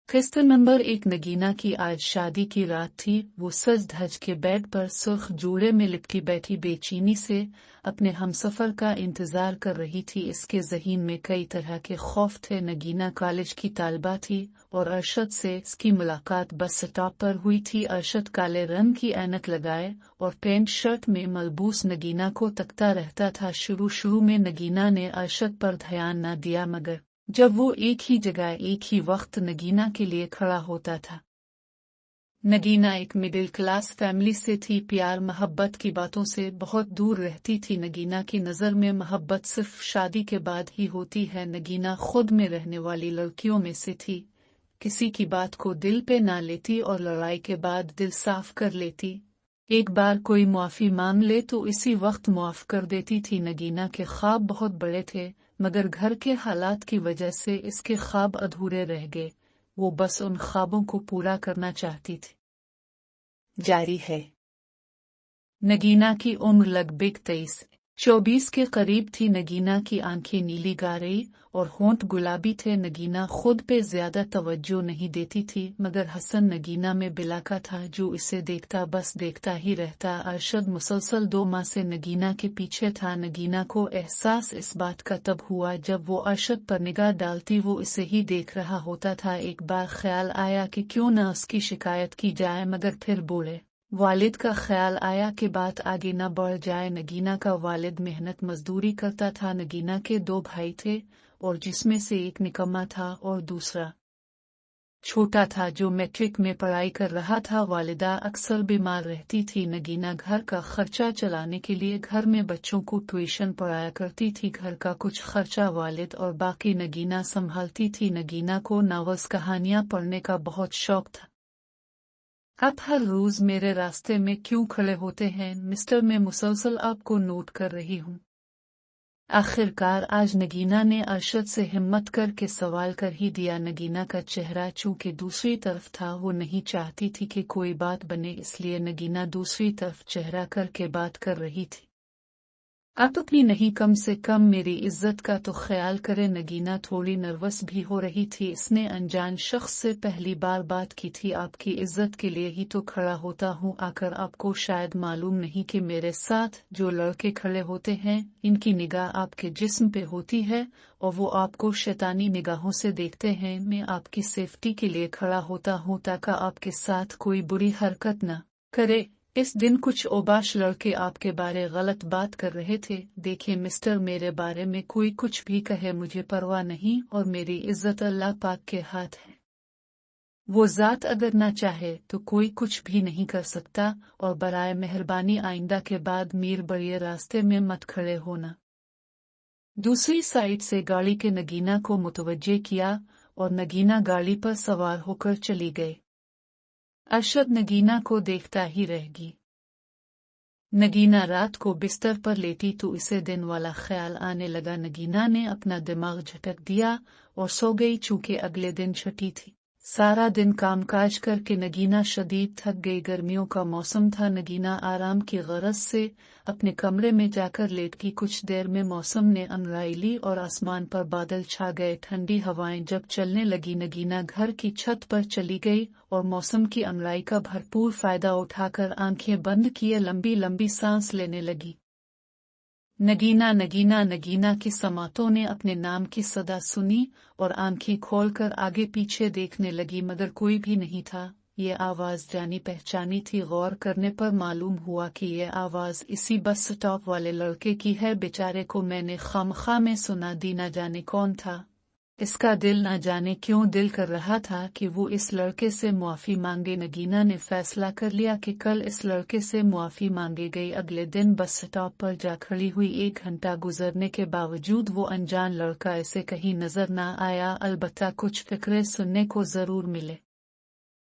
किस्सा नंबर 1। नगीना की आज शादी की रात थी। वो सज धज के बेड पर सुर्ख जूड़े में लिपटी बैठी बेचैनी से अपने हमसफर का इंतजार कर रही थी। इसके ज़हीन में कई तरह के खौफ थे। नगीना कॉलेज की तालिबा थी और अरशद से इसकी मुलाकात बस स्टॉप पर हुई थी। अरशद काले रंग की ऐनक लगाए और पैंट शर्ट में मलबूस नगीना को तकता रहता था। शुरू में नगीना ने अरशद पर ध्यान न दिया, मगर जब वो एक ही जगह एक ही वक्त नगीना के लिए खड़ा होता था। नगीना एक मिडिल क्लास फैमिली से थी। प्यार मोहब्बत की बातों से बहुत दूर रहती थी। नगीना की नज़र में मोहब्बत सिर्फ शादी के बाद ही होती है। नगीना खुद में रहने वाली लड़कियों में से थी। किसी की बात को दिल पे ना लेती और लड़ाई के बाद दिल साफ कर लेती। एक बार कोई मुआफ़ी मांग ले तो इसी वक्त मुआफ़ कर देती थी। नगीना के ख्वाब बहुत बड़े थे, मगर घर के हालात की वजह से इसके ख्वाब अधूरे रह गए। वो बस उन ख्वाबों को पूरा करना चाहती थी। जारी है। नगीना की उम्र लगभग 23-24 के करीब थी। नगीना की आंखें नीली गाढ़ी और होंठ गुलाबी थे। नगीना खुद पे ज्यादा तवज्जो नहीं देती थी, मगर हसन नगीना में बिलाका था, जो इसे देखता बस देखता ही रहता। अरशद मुसलसल 2 माह से नगीना के पीछे था। नगीना को एहसास इस बात का तब हुआ जब वो अरशद पर निगाह डालती वो इसे ही देख रहा होता था। एक बार ख्याल आया कि क्यों न उसकी शिकायत की जाए, मगर फिर बोले वालिद का ख्याल आया कि बात आगे न बढ़ जाए। नगीना का वालिद मेहनत मजदूरी करता था। नगीना के 2 भाई थे और जिसमें से एक निकम्मा था और दूसरा छोटा था, जो मैट्रिक में पढ़ाई कर रहा था। वालिदा अक्सर बीमार रहती थी। नगीना घर का खर्चा चलाने के लिए घर में बच्चों को ट्यूशन पढ़ाया करती थी। घर का कुछ खर्चा वालिद और बाकी नगीना संभालती थी। नगीना को नॉवेल्स कहानियां पढ़ने का बहुत शौक था। आप हर रोज मेरे रास्ते में क्यों खड़े होते हैं मिस्टर? मैं मुसलसल आपको नोट कर रही हूँ। आखिरकार आज नगीना ने अरशद से हिम्मत करके सवाल कर ही दिया। नगीना का चेहरा चूंकि दूसरी तरफ था, वो नहीं चाहती थी कि कोई बात बने, इसलिए नगीना दूसरी तरफ चेहरा करके बात कर रही थी। आप अपनी नहीं, कम से कम मेरी इज्जत का तो ख्याल करें। नगीना थोड़ी नर्वस भी हो रही थी। इसने अनजान शख्स से पहली बार बात की थी। आपकी इज्जत के लिए ही तो खड़ा होता हूँ। आकर आपको शायद मालूम नहीं कि मेरे साथ जो लड़के खड़े होते हैं, इनकी निगाह आपके जिस्म पे होती है और वो आपको शैतानी निगाहों से देखते हैं। मैं आपकी सेफ्टी के लिए खड़ा होता हूँ ताकि आपके साथ कोई बुरी हरकत न करे। इस दिन कुछ ओबाश लड़के आपके बारे गलत बात कर रहे थे। देखिए मिस्टर, मेरे बारे में कोई कुछ भी कहे, मुझे परवाह नहीं और मेरी इज्जत अल्लाह पाक के हाथ है। वो जात अगर ना चाहे तो कोई कुछ भी नहीं कर सकता। और बराए मेहरबानी आइंदा के बाद मीर बड़िए रास्ते में मत खड़े होना। दूसरी साइड से गाड़ी के नगीना को मुतवज्जे किया और नगीना गाड़ी पर सवार होकर चली गई। अरशद नगीना को देखता ही रह गई। नगीना रात को बिस्तर पर लेटी तो इसे दिन वाला ख्याल आने लगा। नगीना ने अपना दिमाग झटक दिया और सो गई। चूंकि अगले दिन छुट्टी थी, सारा दिन कामकाज करके नगीना शदीद थक गई। गर्मियों का मौसम था। नगीना आराम की गरज से अपने कमरे में जाकर लेट गई। कुछ देर में मौसम ने अंधेराई ली और आसमान पर बादल छा गए। ठंडी हवाएं जब चलने लगी, नगीना घर की छत पर चली गई और मौसम की अंधेराई का भरपूर फायदा उठाकर आंखें बंद किए लंबी लंबी सांस लेने लगी। नगीना नगीना नगीना की समातों ने अपने नाम की सदा सुनी और आंखें खोलकर आगे पीछे देखने लगी, मगर कोई भी नहीं था। ये आवाज जानी पहचानी थी। गौर करने पर मालूम हुआ कि ये आवाज इसी बस स्टॉप वाले लड़के की है। बेचारे को मैंने खामखा में सुना दी। न जाने कौन था। इसका दिल न जाने क्यों दिल कर रहा था कि वो इस लड़के से मुआफ़ी मांगे। नगीना ने फैसला कर लिया कि कल इस लड़के से मुआफ़ी मांगे गई। अगले दिन बस स्टॉप पर जा खड़ी हुई। 1 घंटा गुजरने के बावजूद वो अनजान लड़का इसे कहीं नजर न आया। अलबत्ता कुछ फिक्रे सुनने को जरूर मिले।